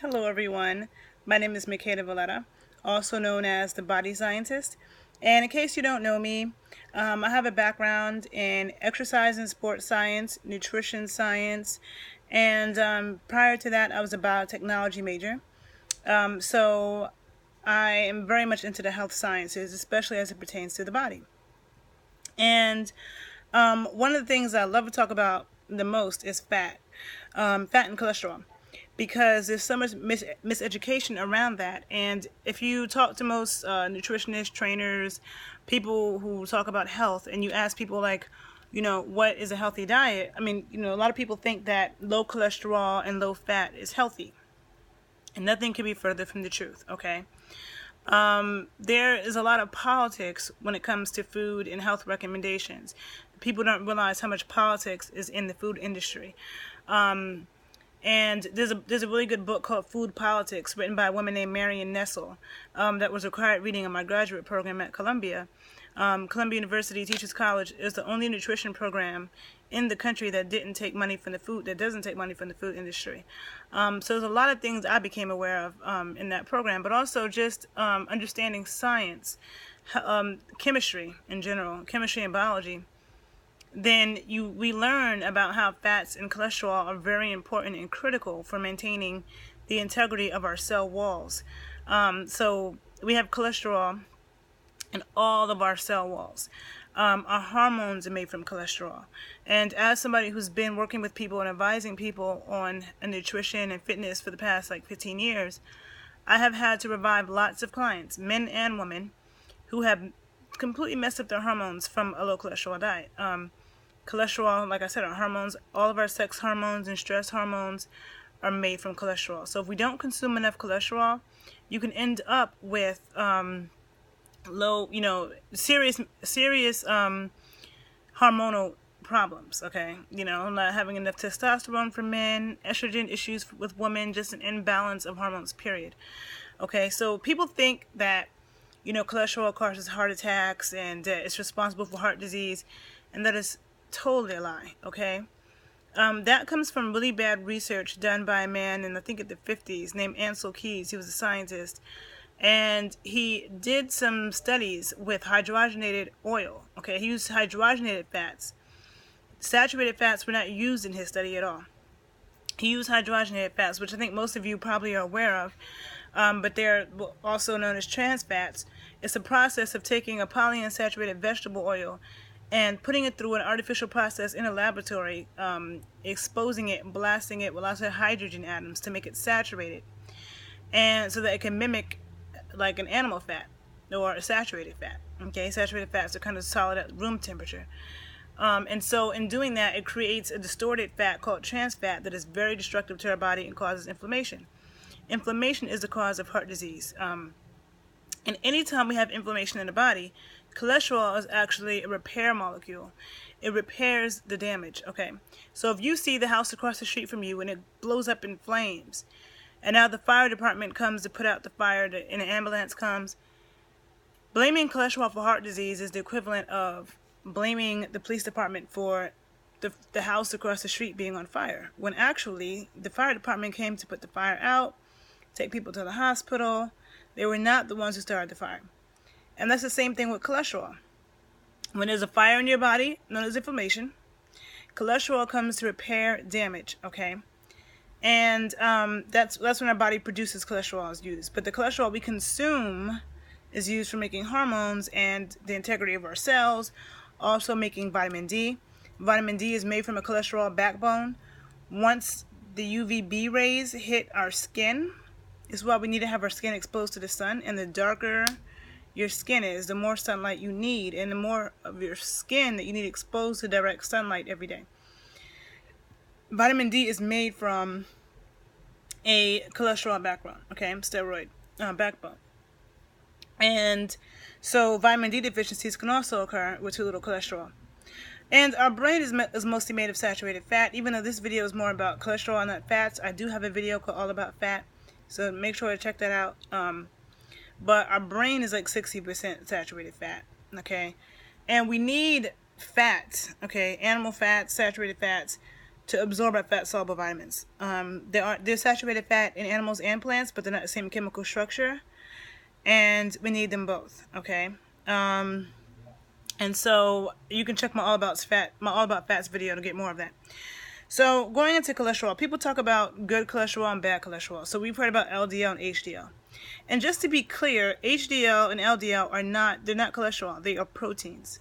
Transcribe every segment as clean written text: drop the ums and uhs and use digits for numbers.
Hello everyone, my name is Makeda Voletta, also known as the Body Scientist. And in case you don't know me, I have a background in exercise and sports science, nutrition science, and prior to that I was a biotechnology major. So I am very much into the health sciences, especially as it pertains to the body. And one of the things I love to talk about the most is fat and cholesterol, because there's so much miseducation around that. And if you talk to most nutritionists, trainers, people who talk about health, and you ask people like, what is a healthy diet? I mean, a lot of people think that low cholesterol and low fat is healthy, and nothing can be further from the truth. Okay. There is a lot of politics when it comes to food and health recommendations. People don't realize how much politics is in the food industry. And there's a really good book called Food Politics, written by a woman named Marion Nestle, that was required reading in my graduate program at Columbia. Columbia University Teachers College is the only nutrition program in the country that doesn't take money from the food industry. So there's a lot of things I became aware of in that program, but also just understanding science, chemistry in general, chemistry and biology. Then we learn about how fats and cholesterol are very important and critical for maintaining the integrity of our cell walls. So we have cholesterol in all of our cell walls. Our hormones are made from cholesterol. And as somebody who's been working with people and advising people on nutrition and fitness for the past 15 years, I have had to revive lots of clients, men and women, who have completely messed up their hormones from a low cholesterol diet. Cholesterol, like I said, our hormones, all of our sex hormones and stress hormones are made from cholesterol. So if we don't consume enough cholesterol, you can end up with low, serious hormonal problems. Okay, not having enough testosterone for men, estrogen issues with women, just an imbalance of hormones. Period. Okay, so people think that cholesterol causes heart attacks and it's responsible for heart disease, and that is totally a lie. Okay. That comes from really bad research done by a man in, I think, in the 50s, named Ansel Keys. He was a scientist, and he did some studies with hydrogenated oil. Okay, he used hydrogenated fats. Saturated fats were not used in his study at all. He used hydrogenated fats, which I think most of you probably are aware of, but they're also known as trans fats. It's a process of taking a polyunsaturated vegetable oil and putting it through an artificial process in a laboratory, exposing it and blasting it with lots of hydrogen atoms to make it saturated, and so that it can mimic like an animal fat or a saturated fat. Okay, saturated fats are kind of solid at room temperature. And so in doing that, it creates a distorted fat called trans fat that is very destructive to our body and causes inflammation. Inflammation is the cause of heart disease. And anytime we have inflammation in the body, cholesterol is actually a repair molecule. It repairs the damage. Okay, so if you see the house across the street from you and it blows up in flames, and now the fire department comes to put out the fire, and an ambulance comes, blaming cholesterol for heart disease is the equivalent of blaming the police department for the house across the street being on fire, when actually the fire department came to put the fire out, take people to the hospital. They were not the ones who started the fire. And that's the same thing with cholesterol. When there's a fire in your body, known as inflammation, cholesterol comes to repair damage. Okay, and that's when our body produces cholesterol is used. But the cholesterol we consume is used for making hormones and the integrity of our cells, also making vitamin D. Vitamin D is made from a cholesterol backbone. Once the UVB rays hit our skin, is why we need to have our skin exposed to the sun, and the darker your skin is, the more sunlight you need, and the more of your skin that you need exposed to direct sunlight every day. Vitamin D is made from a cholesterol backbone, okay, steroid backbone. And so vitamin D deficiencies can also occur with too little cholesterol. And our brain is mostly made of saturated fat. Even though this video is more about cholesterol and not fats, I do have a video called All About Fat, so make sure to check that out. But our brain is like 60% saturated fat, okay? And we need fats, okay, animal fats, saturated fats, to absorb our fat-soluble vitamins. There's saturated fat in animals and plants, but they're not the same chemical structure, and we need them both. Okay. And so you can check my All About Fats video to get more of that. So going into cholesterol, people talk about good cholesterol and bad cholesterol. So we've heard about LDL and HDL. And just to be clear, HDL and LDL they're not cholesterol, they are proteins.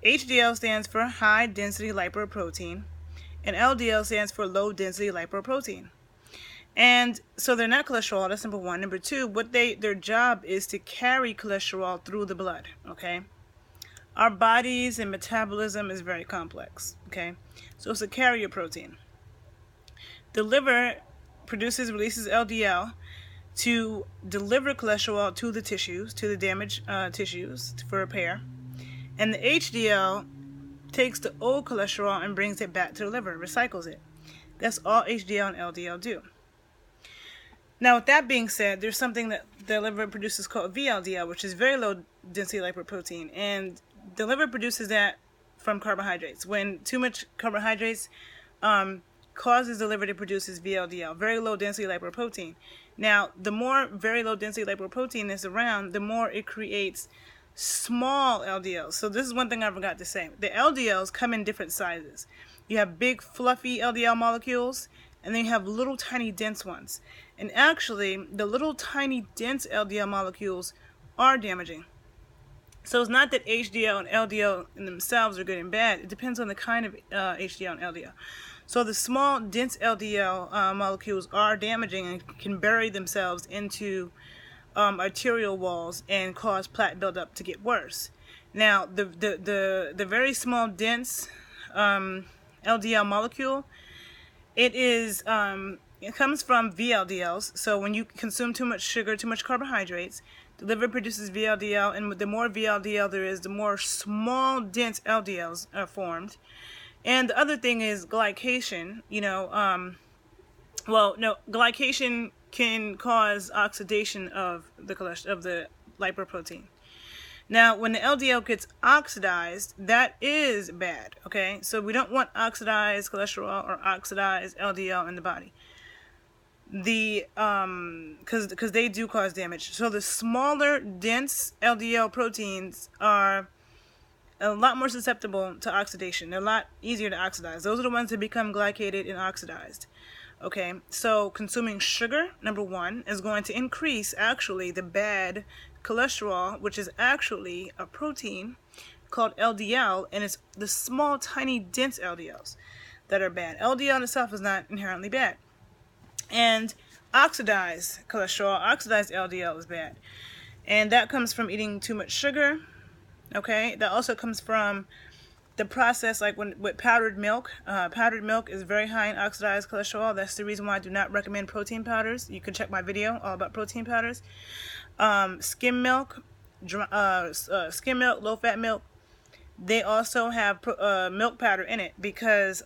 HDL stands for high density lipoprotein, and LDL stands for low density lipoprotein. And so they're not cholesterol, that's number one. Number two, their job is to carry cholesterol through the blood, okay? Our bodies and metabolism is very complex, okay? So it's a carrier protein. The liver releases LDL to deliver cholesterol to the tissues, to the damaged tissues for repair. And the HDL takes the old cholesterol and brings it back to the liver, recycles it. That's all HDL and LDL do. Now, with that being said, there's something that the liver produces called VLDL, which is very low density lipoprotein. And the liver produces that from carbohydrates. When too much carbohydrates causes the liver to produce this VLDL, very low density lipoprotein. Now, the more very low density lipoprotein is around, the more it creates small LDLs. So this is one thing I forgot to say. The LDLs come in different sizes. You have big fluffy LDL molecules, and then you have little tiny dense ones. And actually, the little tiny dense LDL molecules are damaging. So it's not that HDL and LDL in themselves are good and bad. It depends on the kind of HDL and LDL. So the small dense LDL molecules are damaging and can bury themselves into arterial walls and cause plaque buildup to get worse. Now, the very small dense LDL molecule, it comes from VLDLs. So when you consume too much sugar, too much carbohydrates, the liver produces VLDL, and the more VLDL there is, the more small dense LDLs are formed. And the other thing is glycation. Glycation can cause oxidation of the lipoprotein. Now, when the LDL gets oxidized, that is bad, okay? So we don't want oxidized cholesterol or oxidized LDL in the body. Because they do cause damage. So the smaller, dense LDL proteins are a lot more susceptible to oxidation. They're a lot easier to oxidize. Those are the ones that become glycated and oxidized. Okay, so consuming sugar, number one, is going to increase actually the bad cholesterol, which is actually a protein called LDL, and it's the small, tiny, dense LDLs that are bad. LDL in itself is not inherently bad. And oxidized cholesterol, oxidized LDL is bad. And that comes from eating too much sugar. Okay, that also comes from the process, like with powdered milk. Powdered milk is very high in oxidized cholesterol. That's the reason why I do not recommend protein powders. You can check my video all about protein powders. Skim milk, low-fat milk, they also have milk powder in it because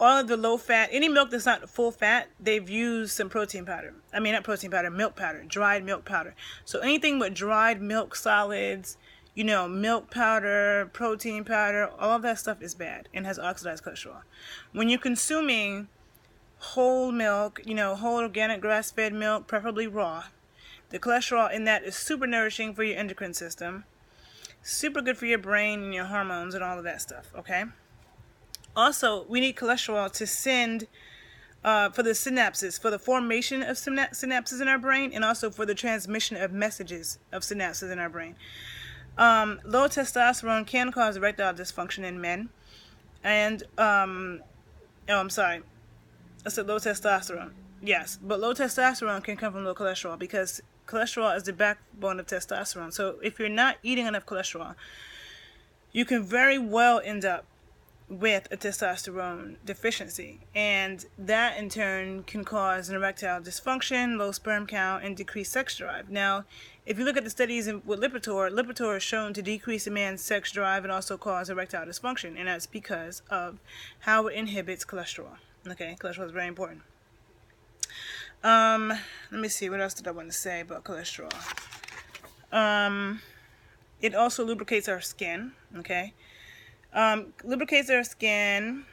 all of the low-fat, any milk that's not full fat, they've used some protein powder. I mean, not protein powder, milk powder, dried milk powder. So anything with dried milk solids, milk powder, protein powder, all of that stuff is bad and has oxidized cholesterol. When you're consuming whole milk, whole organic grass-fed milk, preferably raw, the cholesterol in that is super nourishing for your endocrine system, super good for your brain and your hormones and all of that stuff, okay? Also, we need cholesterol to send for the synapses, for the formation of synapses in our brain, and also for the transmission of messages of synapses in our brain. Low testosterone can cause erectile dysfunction in men. And, I said low testosterone. Yes, but low testosterone can come from low cholesterol because cholesterol is the backbone of testosterone. So if you're not eating enough cholesterol, you can very well end up with a testosterone deficiency, and that in turn can cause an erectile dysfunction, low sperm count, and decreased sex drive. Now, if you look at the studies with Lipitor is shown to decrease a man's sex drive and also cause erectile dysfunction, and that's because of how it inhibits cholesterol. Okay, cholesterol is very important. Let me see, what else did I want to say about cholesterol? It also lubricates our skin, okay? Lubricates our skin,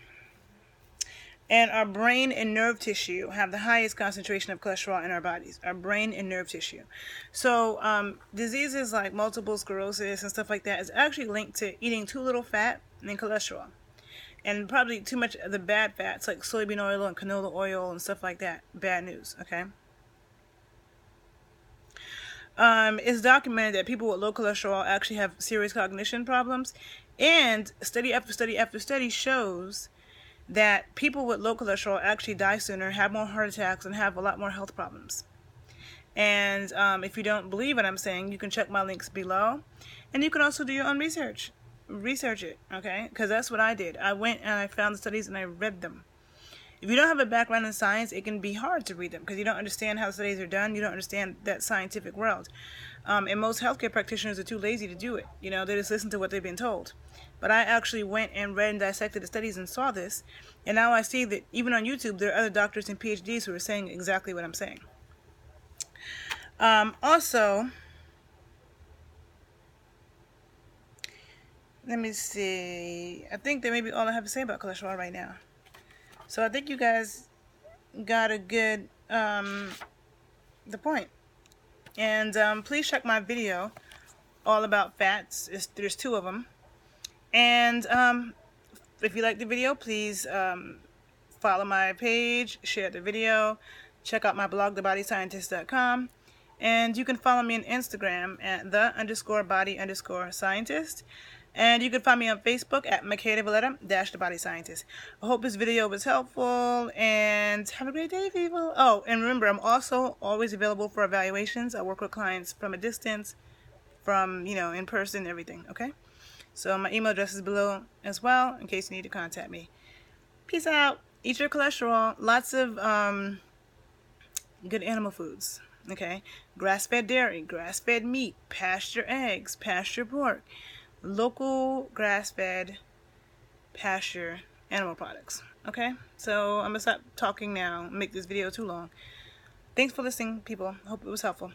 and our brain and nerve tissue have the highest concentration of cholesterol in our bodies. Our brain and nerve tissue. So diseases like multiple sclerosis and stuff like that is actually linked to eating too little fat and cholesterol. And probably too much of the bad fats like soybean oil and canola oil and stuff like that. Bad news, okay? It's documented that people with low cholesterol actually have serious cognition problems. And study after study after study shows that people with low cholesterol actually die sooner, have more heart attacks, and have a lot more health problems. And if you don't believe what I'm saying, you can check my links below. And you can also do your own research. Research it, okay? Because that's what I did. I went and I found the studies and I read them. If you don't have a background in science, it can be hard to read them because you don't understand how studies are done. You don't understand that scientific world. And most healthcare practitioners are too lazy to do it. You know, they just listen to what they've been told. But I actually went and read and dissected the studies and saw this. And now I see that even on YouTube, there are other doctors and PhDs who are saying exactly what I'm saying. Also, let me see. I think that may be all I have to say about cholesterol right now. So I think you guys got a good, the point. And please check my video all about fats. There's 2 of them. And if you like the video, please follow my page, share the video, check out my blog, thebodyscientist.com. And you can follow me on Instagram at the_body_scientist. And you can find me on Facebook at Makeda Voletta _the Body Scientist. I hope this video was helpful, and have a great day, people. Oh, and remember, I'm also always available for evaluations. I work with clients from a distance, from, in person, everything, okay? So my email address is below as well, in case you need to contact me. Peace out. Eat your cholesterol. Lots of good animal foods, okay? Grass-fed dairy, grass-fed meat, pasture eggs, pasture pork. Local grass-fed pasture animal products. Okay, so I'm gonna stop talking now, make this video too long. Thanks for listening, people. Hope it was helpful.